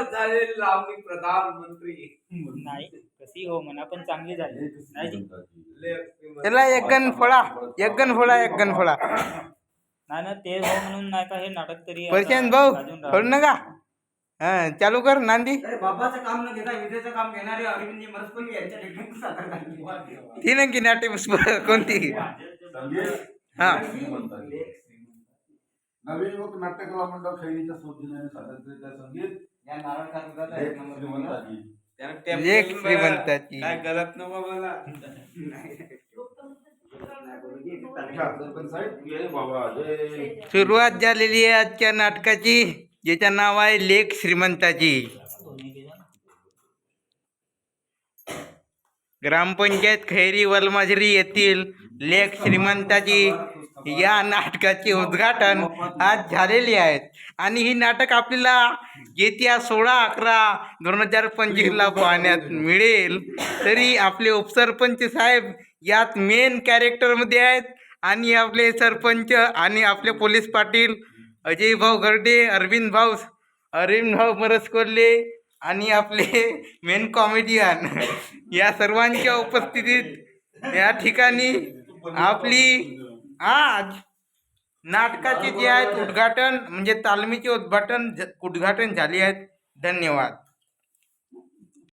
झालेली लावणी प्रधानमंत्री नाही कशी हो म्हणा पण चांगली झाली नाही जी? त्याला एक गण फोडा, एक गण फोडा, एक गण फोडा. नाही ना ते हो म्हणून नाही का हे नाटक तरी आता प्रशांत भाऊ गाजून फोड राहिलं. नका. हा चालू कर नांदी. बाबाचं काम न घेता विजेचं काम घेणारे अरविंद मरसपल्ली यांच्या ठिकाणी सादर झाली. ती नक्की नाट्य कोणती? हा नवीन युवक नाट्यकला मंडळ खैरीच्या सौजन्याने सादर केलेल्या संगीत या नारळ खात एक श्रीमंताची. लेख श्रीमंताची. काय गलत नको बोला. सुरुवात झालेली आहे आजच्या नाटकाची, ज्याचं नाव आहे लेख श्रीमंताची. ग्रामपंचायत खैरी वलमाजरी येथील लेख श्रीमंताची या नाटकाचे उद्घाटन आज झालेले आहेत आणि ही नाटक आपल्याला येत्या 16/11/2025 पाहण्यात मिळेल. तरी आपले उपसरपंच साहेब यात मेन कॅरेक्टरमध्ये आहेत आणि आपले सरपंच आणि आपले पोलीस पाटील अजय भाऊ गर्डे, अरविंद भाऊ मरसकोल्हे आणि आपले मेन कॉमेडियन या सर्वांच्या उपस्थितीत या ठिकाणी आपली आज नाटकाचे जे आहेत उद्घाटन म्हणजे तालमीचे उद्घाटन झाले आहेत. धन्यवाद.